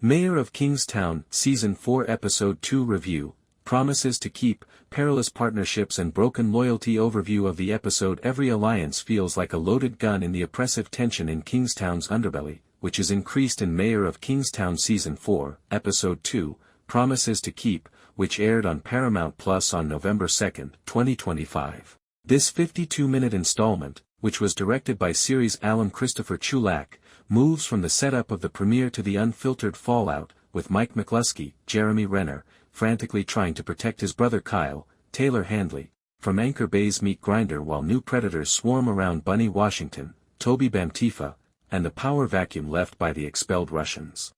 Mayor of Kingstown, Season 4 Episode 2 Review, Promises to Keep, Perilous Partnerships and Broken Loyalty. Overview of the episode. Every alliance feels like a loaded gun in the oppressive tension in Kingstown's underbelly, which is increased in Mayor of Kingstown Season 4, Episode 2, Promises to Keep, which aired on Paramount Plus on November 2, 2025. This 52-minute installment, which was directed by series alum Christopher Chulack, moves from the setup of the premiere to the unfiltered fallout, with Mike McLusky, Jeremy Renner, frantically trying to protect his brother Kyle, Taylor Handley, from Anchor Bay's meat grinder while new predators swarm around Bunny Washington, Tobi Bamtefa, and the power vacuum left by the expelled Russians.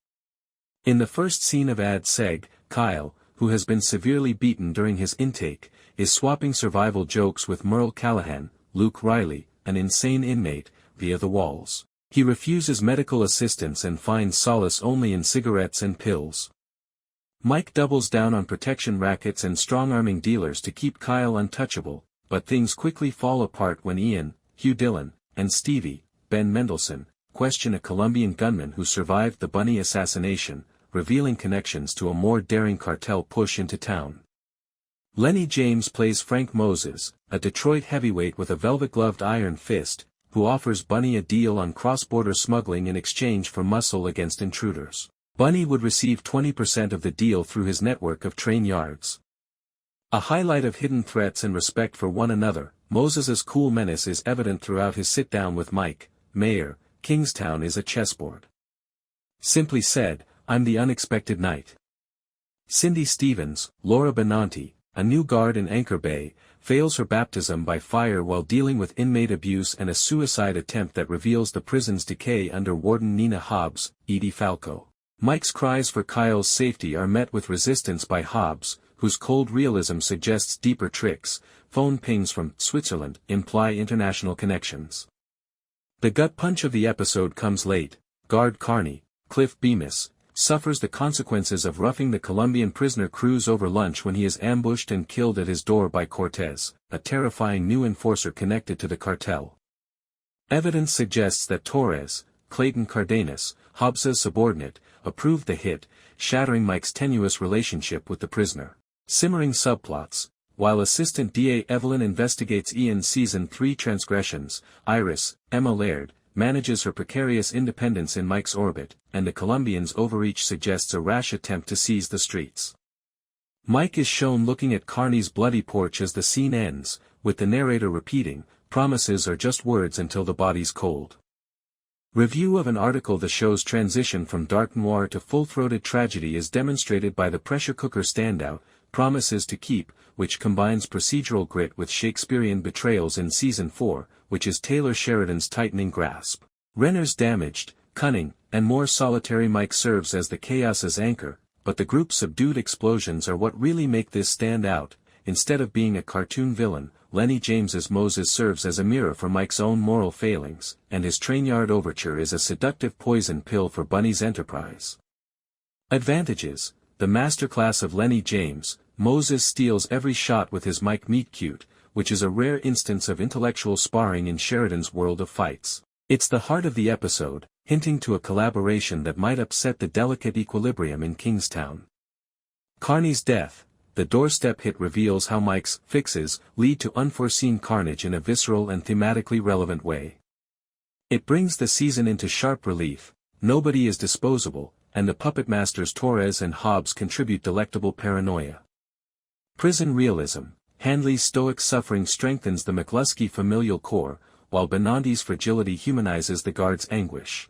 In the first scene of Ad Seg, Kyle, who has been severely beaten during his intake, is swapping survival jokes with Merle Callahan, Luke Riley, an insane inmate, via the walls. He refuses medical assistance and finds solace only in cigarettes and pills. Mike doubles down on protection rackets and strong-arming dealers to keep Kyle untouchable, but things quickly fall apart when Ian, Hugh Dillon, and Stevie, Ben Mendelsohn, question a Colombian gunman who survived the Bunny assassination, revealing connections to a more daring cartel push into town. Lennie James plays Frank Moses, a Detroit heavyweight with a velvet-gloved iron fist, who offers Bunny a deal on cross-border smuggling in exchange for muscle against intruders. Bunny would receive 20% of the deal through his network of train yards. A highlight of hidden threats and respect for one another, Moses's cool menace is evident throughout his sit-down with Mike. Mayor, Kingstown is a chessboard. Simply said, I'm the unexpected knight. Cindy Stevens, Laura Benanti, a new guard in Anchor Bay, fails her baptism by fire while dealing with inmate abuse and a suicide attempt that reveals the prison's decay under Warden Nina Hobbs, Edie Falco. Mike's cries for Kyle's safety are met with resistance by Hobbs, whose cold realism suggests deeper tricks. Phone pings from Switzerland imply international connections. The gut punch of the episode comes late. Guard Carney, Cliff Bemis, suffers the consequences of roughing the Colombian prisoner Cruz over lunch when he is ambushed and killed at his door by Cortez, a terrifying new enforcer connected to the cartel. Evidence suggests that Torres, Clayton Cardenas, Hobbs's subordinate, approved the hit, shattering Mike's tenuous relationship with the prisoner. Simmering subplots. While Assistant DA Evelyn investigates Ian's Season 3 transgressions, Iris, Emma Laird, manages her precarious independence in Mike's orbit, and the Colombian's overreach suggests a rash attempt to seize the streets. Mike is shown looking at Carney's bloody porch as the scene ends, with the narrator repeating, "Promises are just words until the body's cold." Review of an article. The show's transition from dark noir to full-throated tragedy is demonstrated by the pressure cooker standout, Promises to Keep, which combines procedural grit with Shakespearean betrayals in Season 4, which is Taylor Sheridan's tightening grasp. Renner's damaged, cunning, and more solitary Mike serves as the chaos's anchor, but the group's subdued explosions are what really make this stand out. Instead of being a cartoon villain, Lennie James's Moses serves as a mirror for Mike's own moral failings, and his Trainyard overture is a seductive poison pill for Bunny's enterprise. Advantages. The masterclass of Lennie James, Moses steals every shot with his Mike meet-cute, which is a rare instance of intellectual sparring in Sheridan's world of fights. It's the heart of the episode, hinting to a collaboration that might upset the delicate equilibrium in Kingstown. Carney's death. The doorstep hit reveals how Mike's fixes lead to unforeseen carnage in a visceral and thematically relevant way. It brings the season into sharp relief. Nobody is disposable, and the puppet masters Torres and Hobbs contribute delectable paranoia. Prison realism. Handley's stoic suffering strengthens the McLusky familial core, while Benanti's fragility humanizes the guard's anguish.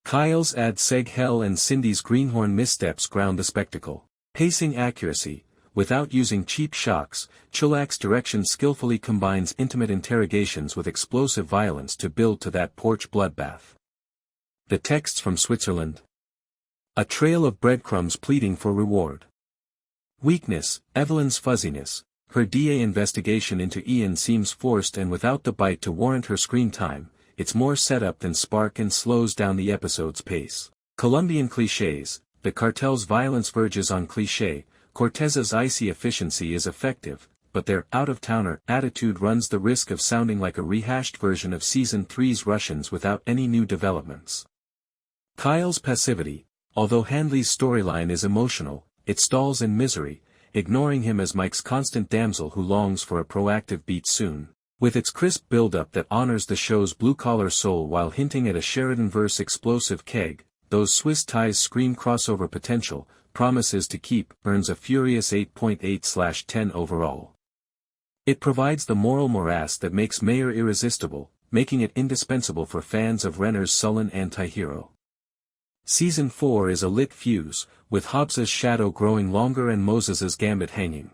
Kyle's Ad Seg hell and Cindy's greenhorn missteps ground the spectacle. Pacing accuracy. Without using cheap shocks, Chulack's direction skillfully combines intimate interrogations with explosive violence to build to that porch bloodbath. The texts from Switzerland. A trail of breadcrumbs pleading for reward. Weakness. Evelyn's fuzziness. Her DA investigation into Ian seems forced and without the bite to warrant her screen time. It's more setup than spark and slows down the episode's pace. Colombian clichés. The cartel's violence verges on cliché. Cortez's icy efficiency is effective, but their out-of-towner attitude runs the risk of sounding like a rehashed version of Season 3's Russians without any new developments. Kyle's passivity. Although Handley's storyline is emotional, it stalls in misery, ignoring him as Mike's constant damsel who longs for a proactive beat soon. With its crisp build-up that honors the show's blue-collar soul while hinting at a Sheridan-verse explosive keg, those Swiss ties scream crossover potential. Promises to Keep earns a furious 8.8/10 overall. It provides the moral morass that makes Mayor irresistible, making it indispensable for fans of Renner's sullen anti-hero. Season 4 is a lit fuse, with Hobbs's shadow growing longer and Moses's gambit hanging.